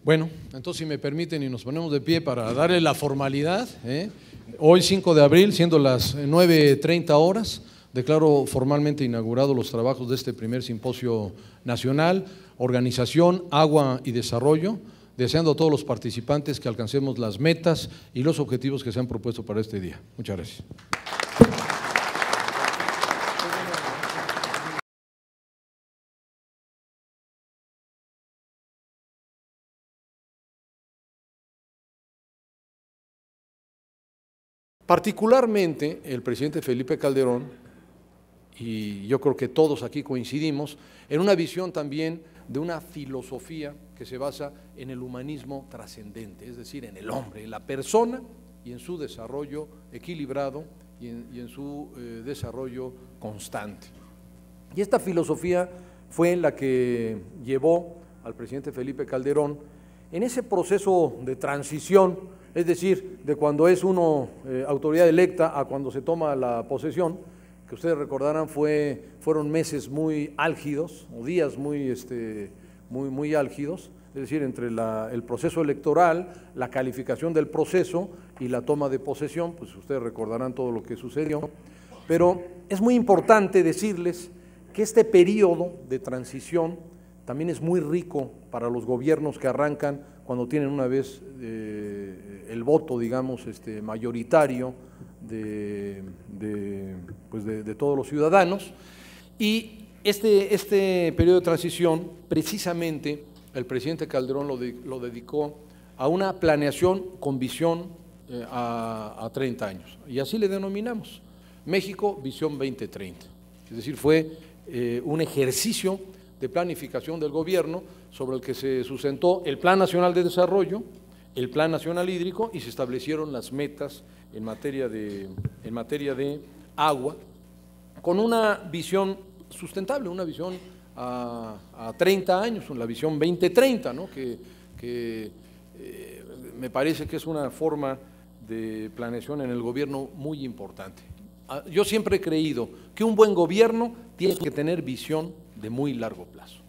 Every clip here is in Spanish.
Bueno, entonces si me permiten y nos ponemos de pie para darle la formalidad, hoy 5 de abril, siendo las 9:30 horas, declaro formalmente inaugurados los trabajos de este primer simposio nacional, Organización, Agua y Desarrollo, deseando a todos los participantes que alcancemos las metas y los objetivos que se han propuesto para este día. Muchas gracias. Particularmente el presidente Felipe Calderón, y yo creo que todos aquí coincidimos, en una visión también de una filosofía que se basa en el humanismo trascendente, es decir, en el hombre, en la persona y en su desarrollo equilibrado y en su desarrollo constante. Y esta filosofía fue la que llevó al presidente Felipe Calderón en ese proceso de transición, es decir, de cuando es uno autoridad electa a cuando se toma la posesión, que ustedes recordarán fueron meses muy álgidos, o días muy álgidos, es decir, entre el proceso electoral, la calificación del proceso y la toma de posesión, pues ustedes recordarán todo lo que sucedió, pero es muy importante decirles que este periodo de transición también es muy rico para los gobiernos que arrancan cuando tienen una vez el voto, digamos, mayoritario de todos los ciudadanos. Y este periodo de transición, precisamente, el presidente Calderón lo dedicó a una planeación con visión a 30 años. Y así le denominamos, México Visión 2030. Es decir, fue un ejercicio de planificación del gobierno sobre el que se sustentó el Plan Nacional de Desarrollo, el Plan Nacional Hídrico, y se establecieron las metas en materia de agua, con una visión sustentable, una visión a 30 años, la visión 2030, ¿no? que me parece que es una forma de planeación en el gobierno muy importante. Yo siempre he creído que un buen gobierno tiene que tener visión de muy largo plazo.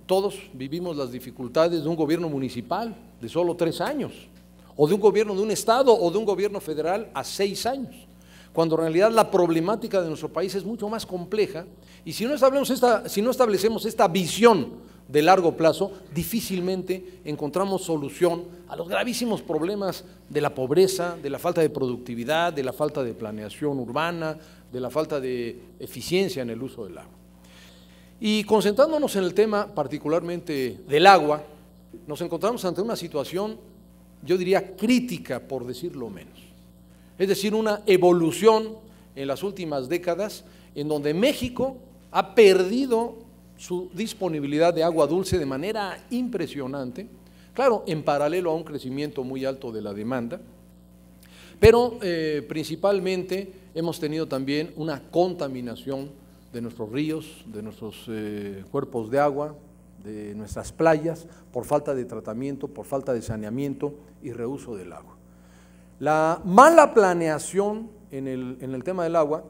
Todos vivimos las dificultades de un gobierno municipal de solo 3 años, o de un gobierno de un estado o de un gobierno federal a 6 años, cuando en realidad la problemática de nuestro país es mucho más compleja, y si no establecemos esta visión de largo plazo, difícilmente encontramos solución a los gravísimos problemas de la pobreza, de la falta de productividad, de la falta de planeación urbana, de la falta de eficiencia en el uso del agua. Y concentrándonos en el tema particularmente del agua, nos encontramos ante una situación, yo diría crítica, por decirlo menos. Es decir, una evolución en las últimas décadas en donde México ha perdido su disponibilidad de agua dulce de manera impresionante, claro, en paralelo a un crecimiento muy alto de la demanda, pero principalmente hemos tenido también una contaminación de nuestros ríos, de nuestros cuerpos de agua, de nuestras playas, por falta de tratamiento, por falta de saneamiento y reuso del agua. La mala planeación en el tema del agua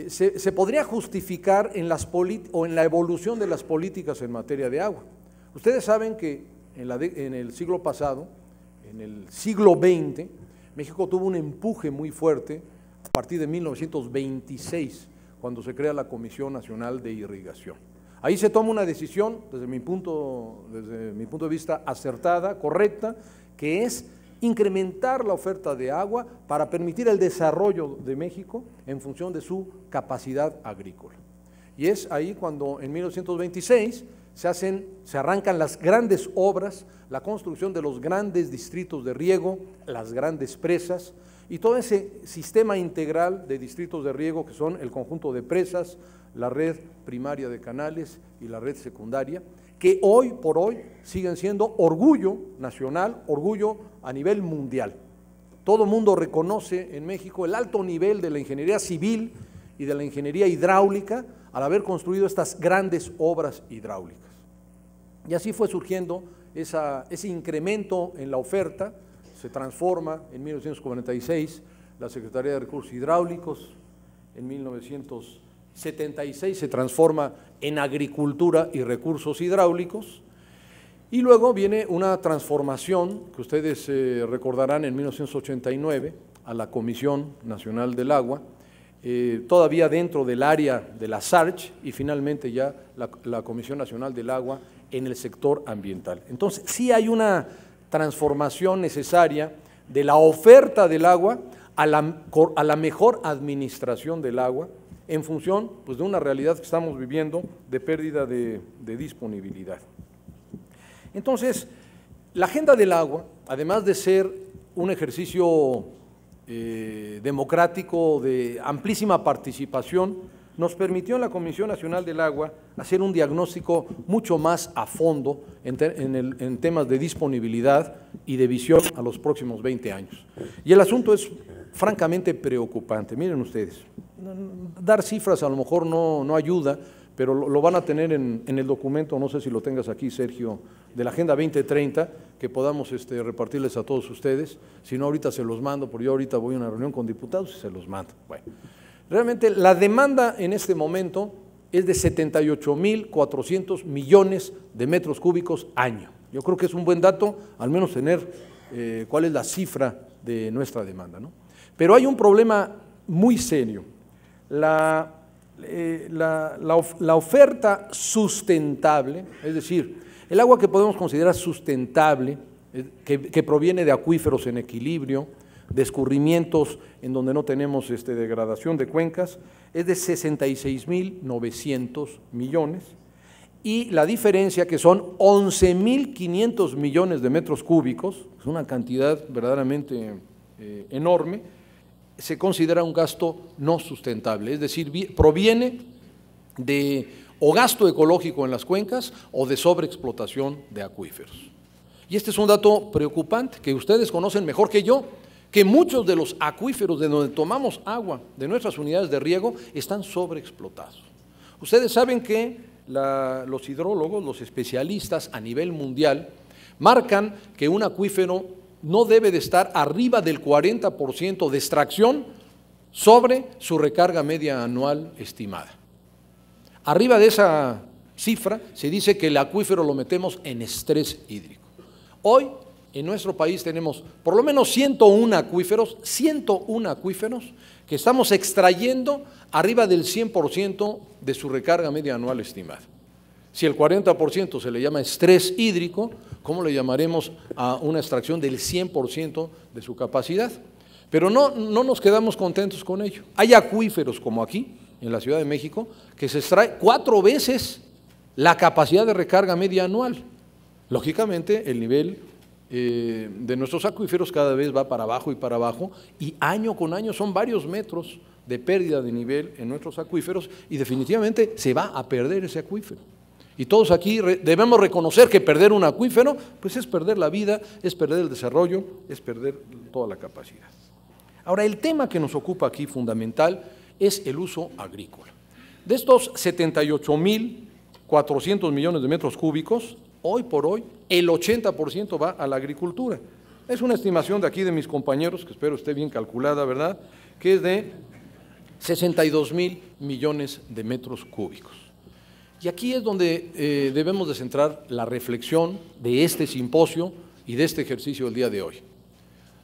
se podría justificar en la evolución de las políticas en materia de agua. Ustedes saben que en el siglo pasado, en el siglo XX, México tuvo un empuje muy fuerte a partir de 1926, cuando se crea la Comisión Nacional de Irrigación. Ahí se toma una decisión, desde mi punto de vista, acertada, correcta, que es incrementar la oferta de agua para permitir el desarrollo de México en función de su capacidad agrícola. Y es ahí cuando en 1926 se arrancan las grandes obras, la construcción de los grandes distritos de riego, las grandes presas y todo ese sistema integral de distritos de riego que son el conjunto de presas, la red primaria de canales y la red secundaria, que hoy por hoy siguen siendo orgullo nacional, orgullo a nivel mundial. Todo el mundo reconoce en México el alto nivel de la ingeniería civil y de la ingeniería hidráulica al haber construido estas grandes obras hidráulicas. Y así fue surgiendo ese incremento en la oferta. Se transforma en 1946 la Secretaría de Recursos Hidráulicos, en 1976 se transforma en Agricultura y Recursos Hidráulicos, Y luego viene una transformación que ustedes recordarán en 1989 a la Comisión Nacional del Agua, todavía dentro del área de la SARCH y finalmente ya la Comisión Nacional del Agua en el sector ambiental. Entonces, sí hay una transformación necesaria de la oferta del agua a la mejor administración del agua en función pues, de una realidad que estamos viviendo de pérdida de disponibilidad. Entonces, la agenda del agua, además de ser un ejercicio democrático de amplísima participación, nos permitió en la Comisión Nacional del Agua hacer un diagnóstico mucho más a fondo en temas de disponibilidad y de visión a los próximos 20 años. Y el asunto es francamente preocupante. Miren ustedes, dar cifras a lo mejor no ayuda, pero lo van a tener en el documento, no sé si lo tengas aquí, Sergio, de la Agenda 2030, que podamos repartirles a todos ustedes. Si no, ahorita se los mando, porque yo ahorita voy a una reunión con diputados y se los mando. Bueno, realmente la demanda en este momento es de 78.400 millones de metros cúbicos año. Yo creo que es un buen dato, al menos tener cuál es la cifra de nuestra demanda, ¿no? Pero hay un problema muy serio. La oferta sustentable, es decir, el agua que podemos considerar sustentable, que proviene de acuíferos en equilibrio, de escurrimientos en donde no tenemos degradación de cuencas, es de 66.900 millones, y la diferencia, que son 11.500 millones de metros cúbicos, es una cantidad verdaderamente enorme, se considera un gasto no sustentable, es decir, proviene de o gasto ecológico en las cuencas o de sobreexplotación de acuíferos. Y este es un dato preocupante que ustedes conocen mejor que yo, que muchos de los acuíferos de donde tomamos agua de nuestras unidades de riego están sobreexplotados. Ustedes saben que los hidrólogos, los especialistas a nivel mundial, marcan que un acuífero no debe de estar arriba del 40% de extracción sobre su recarga media anual estimada. Arriba de esa cifra se dice que el acuífero lo metemos en estrés hídrico. Hoy en nuestro país tenemos por lo menos 101 acuíferos que estamos extrayendo arriba del 100% de su recarga media anual estimada. Si el 40% se le llama estrés hídrico, ¿cómo le llamaremos a una extracción del 100% de su capacidad? Pero no nos quedamos contentos con ello. Hay acuíferos como aquí, en la Ciudad de México, que se extrae 4 veces la capacidad de recarga media anual. Lógicamente, el nivel de nuestros acuíferos cada vez va para abajo y año con año son varios metros de pérdida de nivel en nuestros acuíferos y definitivamente se va a perder ese acuífero. Y todos aquí debemos reconocer que perder un acuífero pues es perder la vida, es perder el desarrollo, es perder toda la capacidad. Ahora, el tema que nos ocupa aquí fundamental es el uso agrícola. De estos 78.400 millones de metros cúbicos, hoy por hoy, el 80% va a la agricultura. Es una estimación de aquí de mis compañeros, que espero esté bien calculada, ¿verdad?, que es de 62.000 millones de metros cúbicos. Y aquí es donde debemos de centrar la reflexión de este simposio y de este ejercicio del día de hoy.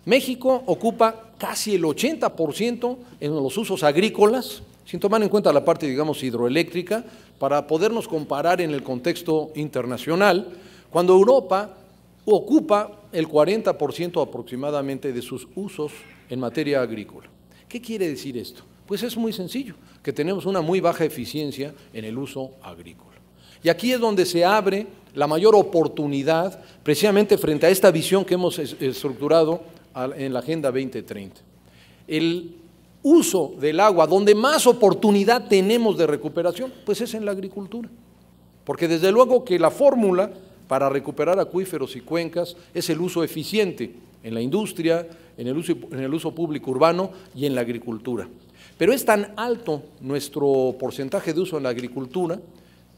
México ocupa casi el 80% en los usos agrícolas, sin tomar en cuenta la parte, digamos, hidroeléctrica, para podernos comparar en el contexto internacional, cuando Europa ocupa el 40% aproximadamente de sus usos en materia agrícola. ¿Qué quiere decir esto? Pues es muy sencillo, que tenemos una muy baja eficiencia en el uso agrícola. Y aquí es donde se abre la mayor oportunidad, precisamente frente a esta visión que hemos estructurado en la Agenda 2030. El uso del agua, donde más oportunidad tenemos de recuperación, pues es en la agricultura. Porque desde luego que la fórmula para recuperar acuíferos y cuencas es el uso eficiente en la industria, en el uso público urbano y en la agricultura. Pero es tan alto nuestro porcentaje de uso en la agricultura,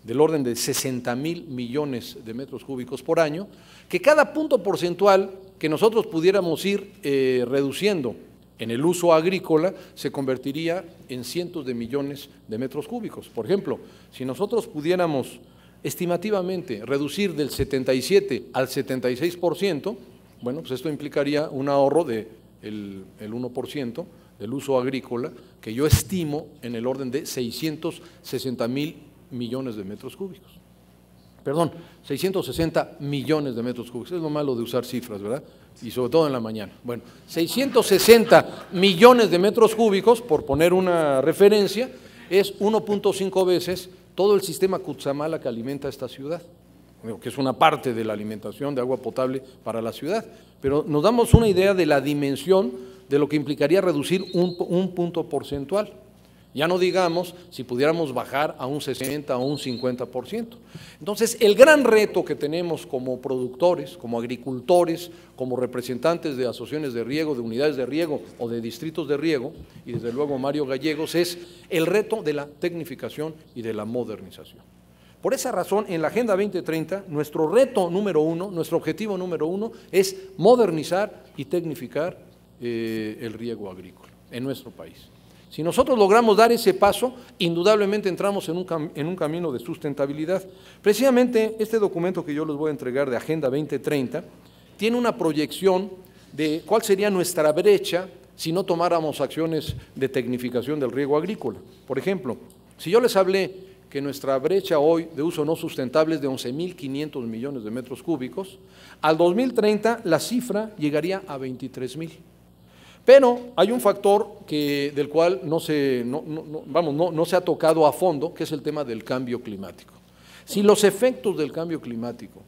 del orden de 60.000 millones de metros cúbicos por año, que cada punto porcentual que nosotros pudiéramos ir reduciendo en el uso agrícola se convertiría en cientos de millones de metros cúbicos. Por ejemplo, si nosotros pudiéramos estimativamente reducir del 77 al 76%, bueno, pues esto implicaría un ahorro del 1% del uso agrícola, que yo estimo en el orden de 660,000 millones de metros cúbicos. Perdón, 660 millones de metros cúbicos. Es lo malo de usar cifras, ¿verdad? Y sobre todo en la mañana. Bueno, 660 millones de metros cúbicos, por poner una referencia, es 1.5 veces todo el sistema Cutzamala que alimenta esta ciudad, que es una parte de la alimentación de agua potable para la ciudad. Pero nos damos una idea de la dimensión de lo que implicaría reducir un punto porcentual. Ya no digamos si pudiéramos bajar a un 60 o un 50%. Entonces, el gran reto que tenemos como productores, como agricultores, como representantes de asociaciones de riego, de unidades de riego o de distritos de riego, y desde luego Mario Gallegos, es el reto de la tecnificación y de la modernización. Por esa razón, en la Agenda 2030, nuestro reto número uno, nuestro objetivo número uno es modernizar y tecnificar el riego agrícola en nuestro país. Si nosotros logramos dar ese paso, indudablemente entramos en un camino de sustentabilidad. Precisamente este documento que yo les voy a entregar de Agenda 2030 tiene una proyección de cuál sería nuestra brecha si no tomáramos acciones de tecnificación del riego agrícola. Por ejemplo, si yo les hablé que nuestra brecha hoy de uso no sustentable es de 11.500 millones de metros cúbicos, al 2030 la cifra llegaría a 23.000. Pero hay un factor del cual no se ha tocado a fondo, que es el tema del cambio climático. Si los efectos del cambio climático,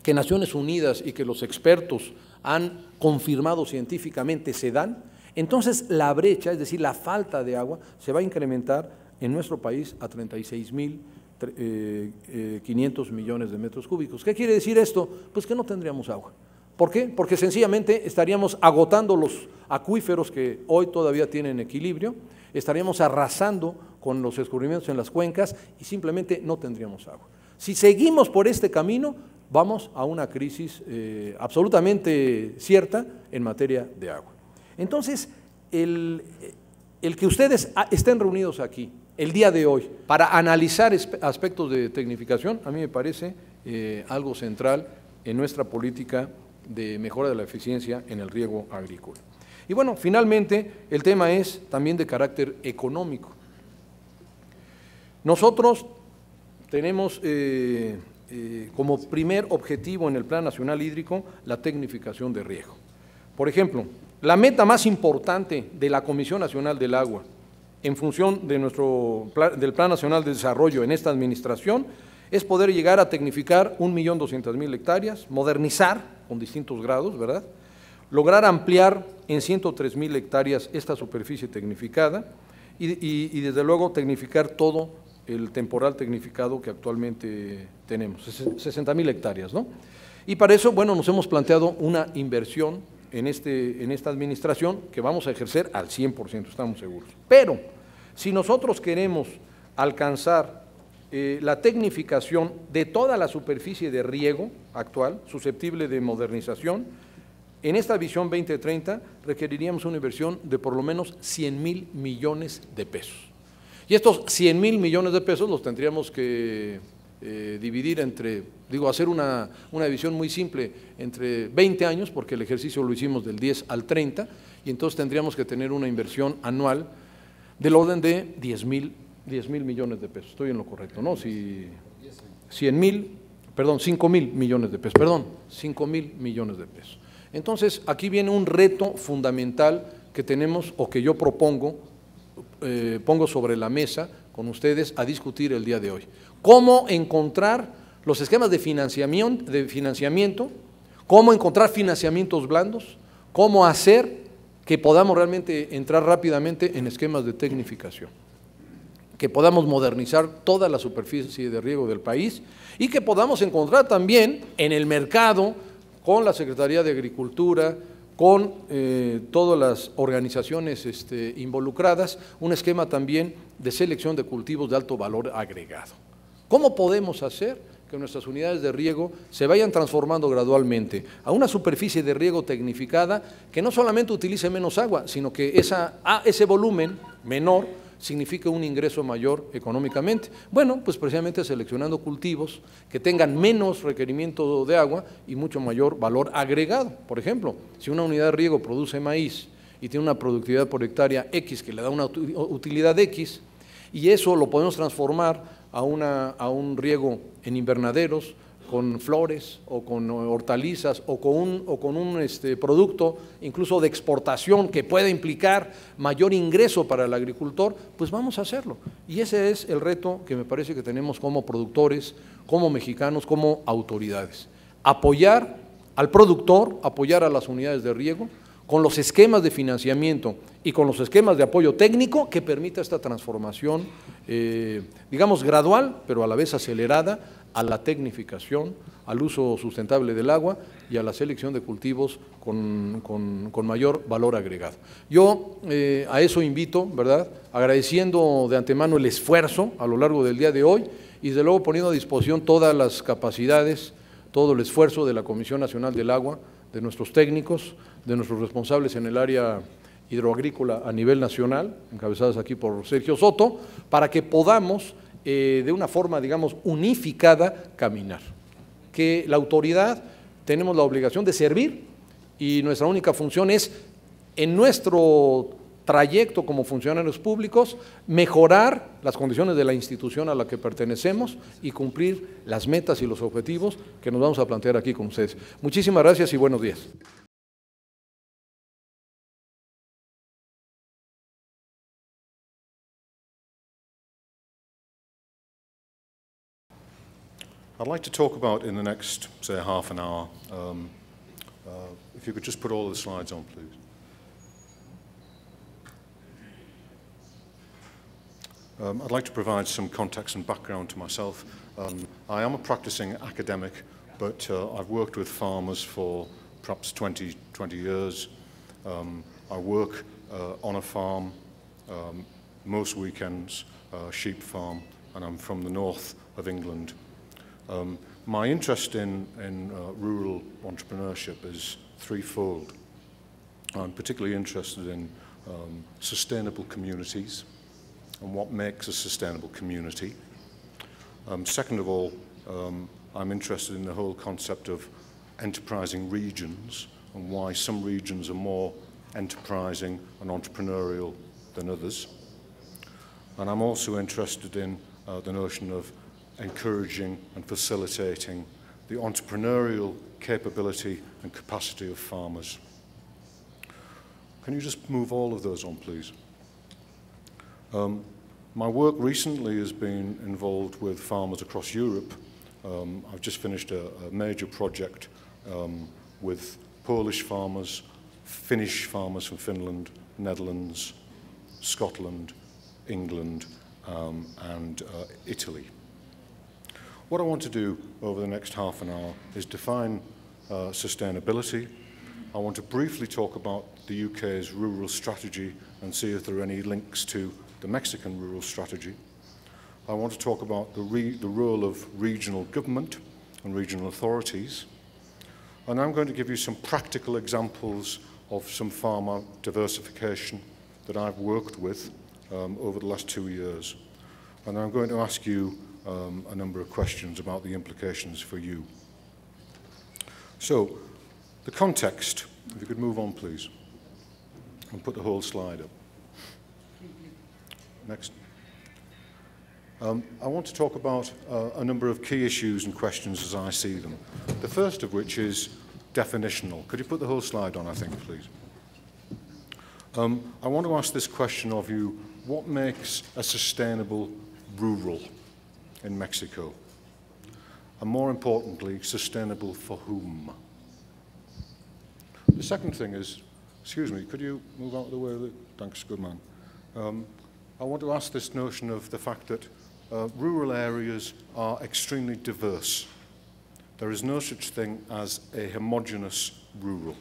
que Naciones Unidas y que los expertos han confirmado científicamente se dan, entonces la brecha, es decir, la falta de agua, se va a incrementar en nuestro país a 36.500 millones de metros cúbicos. ¿Qué quiere decir esto? Pues que no tendríamos agua. ¿Por qué? Porque sencillamente estaríamos agotando los acuíferos que hoy todavía tienen equilibrio, estaríamos arrasando con los escurrimientos en las cuencas y simplemente no tendríamos agua. Si seguimos por este camino, vamos a una crisis absolutamente cierta en materia de agua. Entonces, el que ustedes estén reunidos aquí el día de hoy para analizar aspectos de tecnificación, a mí me parece algo central en nuestra política de mejora de la eficiencia en el riego agrícola. Y bueno, finalmente el tema es también de carácter económico. Nosotros tenemos como primer objetivo en el Plan Nacional Hídrico la tecnificación de riego. Por ejemplo, la meta más importante de la Comisión Nacional del Agua en función de del Plan Nacional de Desarrollo en esta administración es poder llegar a tecnificar 1.200.000 hectáreas, modernizar con distintos grados, ¿verdad? Lograr ampliar en 103.000 hectáreas esta superficie tecnificada y desde luego tecnificar todo el temporal tecnificado que actualmente tenemos, 60.000 hectáreas, ¿no? Y para eso, bueno, nos hemos planteado una inversión en esta administración que vamos a ejercer al 100%, estamos seguros. Pero si nosotros queremos alcanzar la tecnificación de toda la superficie de riego actual, susceptible de modernización, en esta visión 2030 requeriríamos una inversión de por lo menos 100.000 millones de pesos. Y estos 100.000 millones de pesos los tendríamos que dividir hacer una división muy simple entre 20 años, porque el ejercicio lo hicimos del 10 al 30, y entonces tendríamos que tener una inversión anual del orden de 10.000 millones de pesos. Estoy en lo correcto, ¿no? 5.000 millones de pesos, 5.000 millones de pesos. Entonces, aquí viene un reto fundamental que tenemos o que yo pongo sobre la mesa con ustedes a discutir el día de hoy. ¿Cómo encontrar los esquemas de financiamiento? ¿Cómo encontrar financiamientos blandos? ¿Cómo hacer que podamos realmente entrar rápidamente en esquemas de tecnificación? Que podamos modernizar toda la superficie de riego del país y que podamos encontrar también en el mercado, con la Secretaría de Agricultura, con todas las organizaciones involucradas, un esquema también de selección de cultivos de alto valor agregado. ¿Cómo podemos hacer que nuestras unidades de riego se vayan transformando gradualmente a una superficie de riego tecnificada que no solamente utilice menos agua, sino que ese volumen menor significa un ingreso mayor económicamente? Bueno, pues precisamente seleccionando cultivos que tengan menos requerimiento de agua y mucho mayor valor agregado. Por ejemplo, si una unidad de riego produce maíz y tiene una productividad por hectárea X que le da una utilidad X, y eso lo podemos transformar a un riego en invernaderos, con flores o con hortalizas o con un producto incluso de exportación que pueda implicar mayor ingreso para el agricultor, pues vamos a hacerlo. Y ese es el reto que me parece que tenemos como productores, como mexicanos, como autoridades. Apoyar al productor, apoyar a las unidades de riego, con los esquemas de financiamiento y con los esquemas de apoyo técnico que permita esta transformación, digamos, gradual, pero a la vez acelerada, a la tecnificación, al uso sustentable del agua y a la selección de cultivos con mayor valor agregado. Yo a eso invito, ¿verdad?, agradeciendo de antemano el esfuerzo a lo largo del día de hoy y desde luego poniendo a disposición todas las capacidades, todo el esfuerzo de la Comisión Nacional del Agua, de nuestros técnicos, de nuestros responsables en el área hidroagrícola a nivel nacional, encabezadas aquí por Sergio Soto, para que podamos de una forma, digamos, unificada, caminar. Que la autoridad tenemos la obligación de servir y nuestra única función es, en nuestro trayecto como funcionarios públicos, mejorar las condiciones de la institución a la que pertenecemos y cumplir las metas y los objetivos que nos vamos a plantear aquí con ustedes. Muchísimas gracias y buenos días. I'd like to talk about in the next, say, half an hour, if you could just put all the slides on, please. I'd like to provide some context and background to myself. I am a practicing academic, but I've worked with farmers for perhaps 20 years. I work on a farm most weekends, sheep farm, and I'm from the north of England. My interest in rural entrepreneurship is threefold. I'm particularly interested in sustainable communities and what makes a sustainable community. Second of all, I'm interested in the whole concept of enterprising regions and why some regions are more enterprising and entrepreneurial than others. And I'm also interested in the notion of encouraging and facilitating the entrepreneurial capability and capacity of farmers. Can you just move all of those on, please? My work recently has been involved with farmers across Europe. I've just finished a major project with Polish farmers, Finnish farmers from Finland, Netherlands, Scotland, England, and Italy. What I want to do over the next half an hour is define sustainability. I want to briefly talk about the UK's rural strategy and see if there are any links to the Mexican rural strategy. I want to talk about the role of regional government and regional authorities. And I'm going to give you some practical examples of some farmer diversification that I've worked with over the last 2 years. And I'm going to ask you a number of questions about the implications for you. So, the context, if you could move on, please, and put the whole slide up. Next. I want to talk about a number of key issues and questions as I see them. The first of which is definitional. Could you put the whole slide on, I think, please? I want to ask this question of you: what makes a sustainable rural in Mexico? And more importantly, sustainable for whom? The second thing is, excuse me, could you move out of the way? Thanks, good man. I want to ask this notion of the fact that rural areas are extremely diverse. There is no such thing as a homogeneous rural,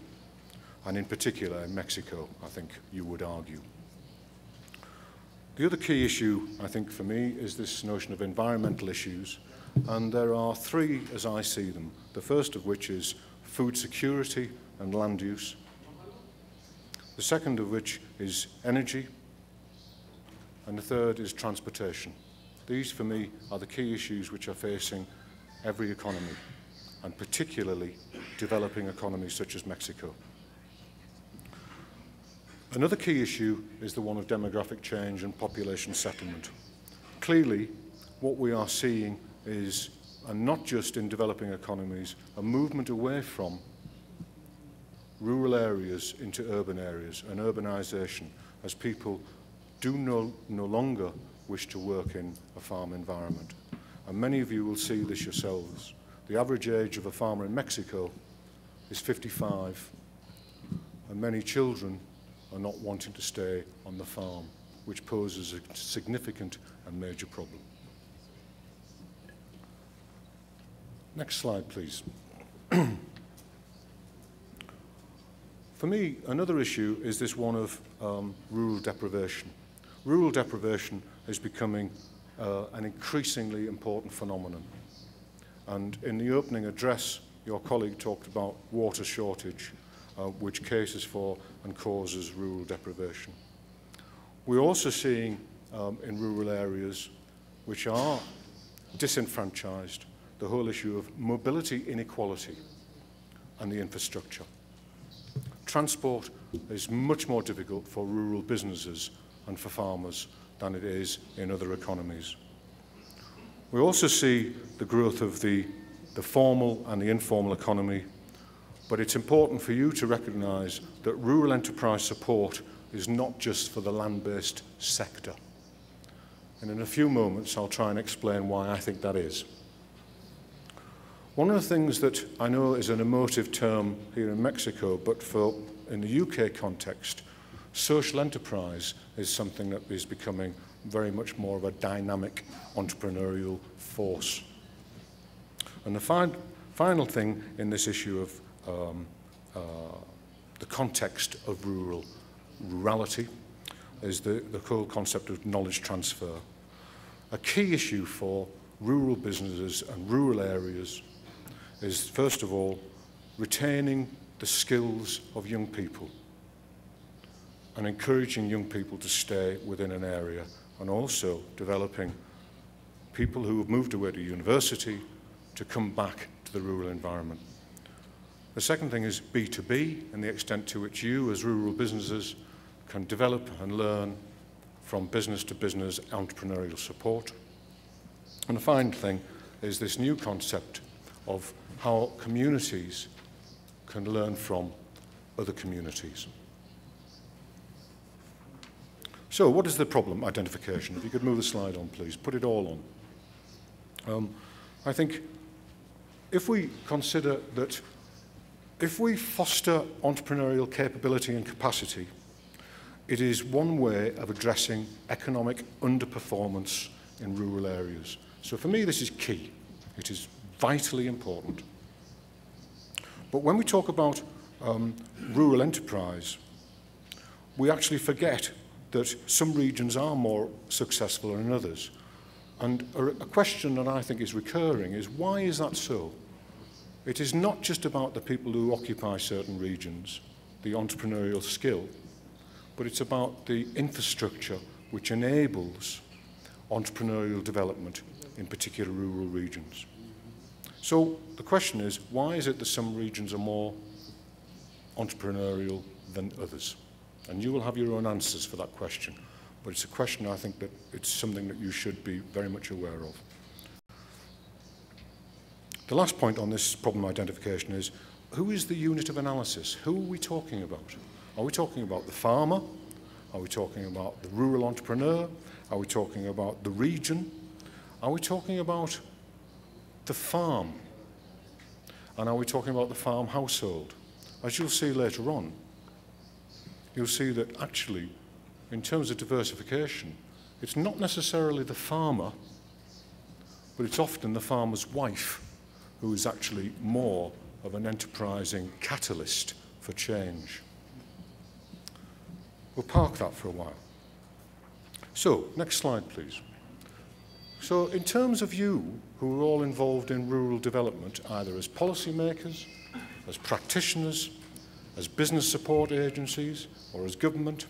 and in particular in Mexico, I think you would argue. The other key issue, I think, for me, is this notion of environmental issues, and there are three as I see them, the first of which is food security and land use, the second of which is energy, and the third is transportation. These, for me, are the key issues which are facing every economy, and particularly developing economies such as Mexico. Another key issue is the one of demographic change and population settlement. Clearly, what we are seeing is, and not just in developing economies, a movement away from rural areas into urban areas, and urbanization, as people do no longer wish to work in a farm environment. And many of you will see this yourselves. The average age of a farmer in Mexico is 55, and many children are not wanting to stay on the farm, which poses a significant and major problem. Next slide, please. For me, another issue is this one of rural deprivation. Rural deprivation is becoming an increasingly important phenomenon. And in the opening address, your colleague talked about water shortage, which cases for and causes rural deprivation. We're also seeing in rural areas which are disenfranchised the whole issue of mobility inequality and the infrastructure. Transport is much more difficult for rural businesses and for farmers than it is in other economies. We also see the growth of the formal and the informal economy, but it's important for you to recognise that rural enterprise support is not just for the land-based sector. And in a few moments, I'll try and explain why I think that is. One of the things that I know is an emotive term here in Mexico, but in the UK context, social enterprise is something that is becoming very much more of a dynamic entrepreneurial force. And the final thing in this issue of the context of rurality is the whole concept of knowledge transfer. A key issue for rural businesses and rural areas is, first of all, retaining the skills of young people and encouraging young people to stay within an area, and also developing people who have moved away to university to come back to the rural environment. The second thing is B2B, and the extent to which you as rural businesses can develop and learn from business to business entrepreneurial support. And the final thing is this new concept of how communities can learn from other communities. So what is the problem identification? If you could move the slide on, please. Put it all on. I think if we consider that if we foster entrepreneurial capability and capacity, it is one way of addressing economic underperformance in rural areas. So for me, this is key. It is vitally important. But when we talk about rural enterprise, we actually forget that some regions are more successful than others. And a question that I think is recurring is, why is that so? It is not just about the people who occupy certain regions, the entrepreneurial skill, but it's about the infrastructure which enables entrepreneurial development in particular rural regions. So the question is, why is it that some regions are more entrepreneurial than others? And you will have your own answers for that question, but it's a question I think that it's something that you should be very much aware of. The last point on this problem identification is, who is the unit of analysis? Who are we talking about? Are we talking about the farmer? Are we talking about the rural entrepreneur? Are we talking about the region? Are we talking about the farm? And are we talking about the farm household? As you'll see later on, you'll see that actually, in terms of diversification, it's not necessarily the farmer, but it's often the farmer's wife who is actually more of an enterprising catalyst for change. We'll park that for a while. So, next slide, please. So, in terms of you, who are all involved in rural development, either as policymakers, as practitioners, as business support agencies, or as government,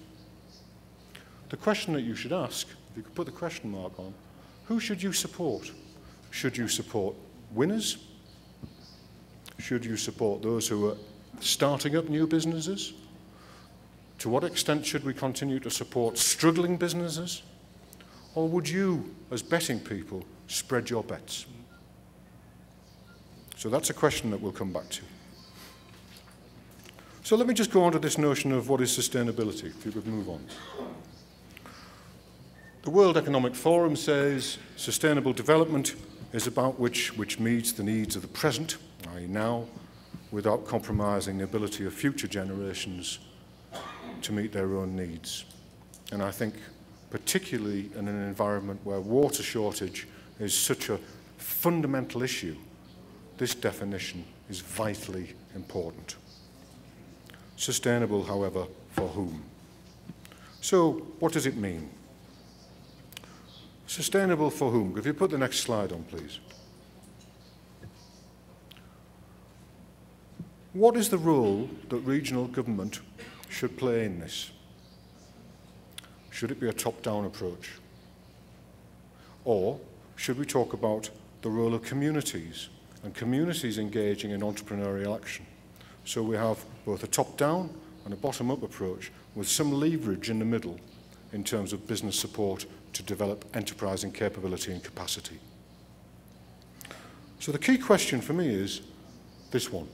the question that you should ask, if you could put the question mark on, who should you support? Should you support winners? Should you support those who are starting up new businesses? To what extent should we continue to support struggling businesses? Or would you, as betting people, spread your bets? So that's a question that we'll come back to. So let me just go on to this notion of what is sustainability, if you could move on. The World Economic Forum says sustainable development is about which meets the needs of the present, i.e. now, without compromising the ability of future generations to meet their own needs. And I think particularly in an environment where water shortage is such a fundamental issue, this definition is vitally important. Sustainable, however, for whom? So, what does it mean? Sustainable for whom? If you put the next slide on, please. What is the role that regional government should play in this? Should it be a top-down approach? Or should we talk about the role of communities and communities engaging in entrepreneurial action? So we have both a top-down and a bottom-up approach with some leverage in the middle in terms of business support to develop enterprising capability and capacity. So the key question for me is this one.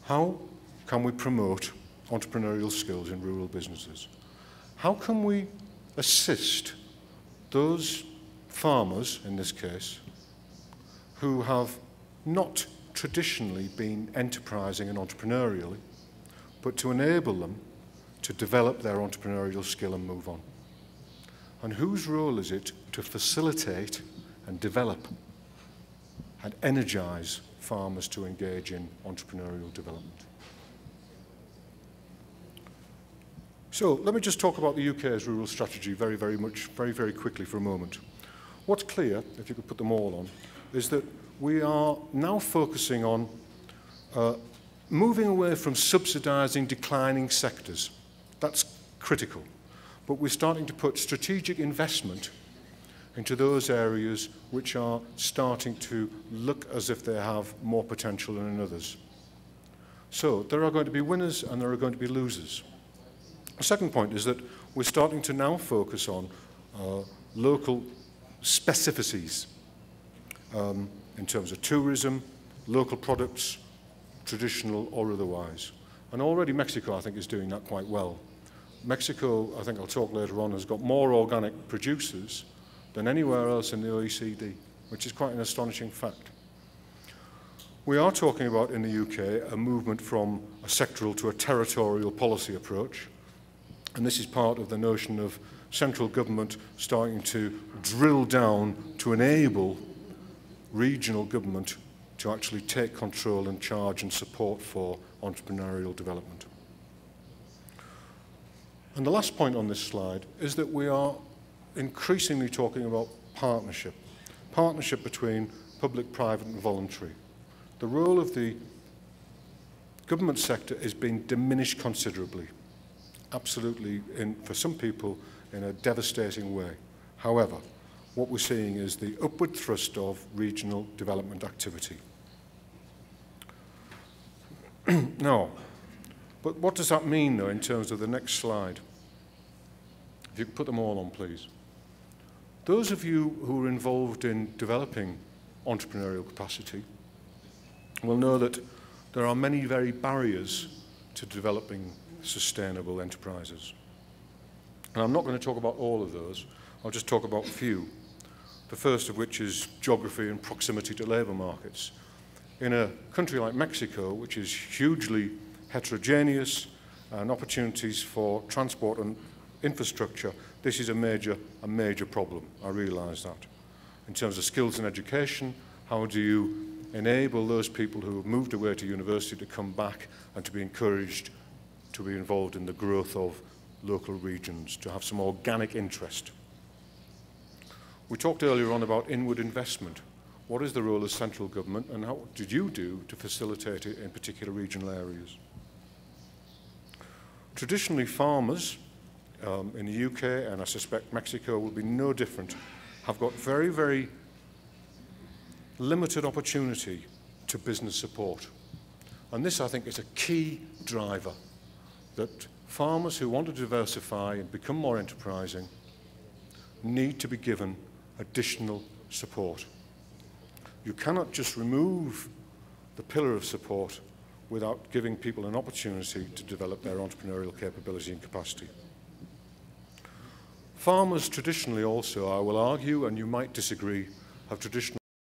How can we promote entrepreneurial skills in rural businesses? How can we assist those farmers, in this case, who have not traditionally been enterprising and entrepreneurially, but to enable them to develop their entrepreneurial skill and move on? And whose role is it to facilitate and develop and energize farmers to engage in entrepreneurial development? So let me just talk about the UK's rural strategy very quickly for a moment. What's clear, if you could put them all on, is that we are now focusing on moving away from subsidising declining sectors. That's critical. But we're starting to put strategic investment into those areas which are starting to look as if they have more potential than in others. So there are going to be winners and there are going to be losers. The second point is that we're starting to now focus on local specificities in terms of tourism, local products, traditional or otherwise. And already Mexico, I think, is doing that quite well. Mexico, I think I'll talk later on, has got more organic producers than anywhere else in the OECD, which is quite an astonishing fact. We are talking about, in the UK, a movement from a sectoral to a territorial policy approach. And this is part of the notion of central government starting to drill down to enable regional government to actually take control and charge and support for entrepreneurial development. And the last point on this slide is that we are increasingly talking about partnership. Partnership between public, private and voluntary. The role of the government sector is being diminished considerably. Absolutely, for some people, in a devastating way. However, what we're seeing is the upward thrust of regional development activity. Now, but what does that mean, though, in terms of the next slide? If you could put them all on, please. Those of you who are involved in developing entrepreneurial capacity will know that there are many very barriers to developing sustainable enterprises. And I'm not going to talk about all of those. I'll just talk about a few. The first of which is geography and proximity to labour markets. In a country like Mexico, which is hugely heterogeneous and opportunities for transport and infrastructure, this is a major problem. I realise that. In terms of skills and education, how do you enable those people who have moved away to university to come back and to be encouraged to be involved in the growth of local regions, to have some organic interest? We talked earlier on about inward investment. What is the role of central government and how did you do to facilitate it in particular regional areas? Traditionally, farmers in the UK, and I suspect Mexico will be no different, have got very, very limited opportunity to business support. And this, I think, is a key driver, that farmers who want to diversify and become more enterprising need to be given additional support. You cannot just remove the pillar of support without giving people an opportunity to develop their entrepreneurial capability and capacity. Farmers traditionally also, I will argue, and you might disagree, have traditionally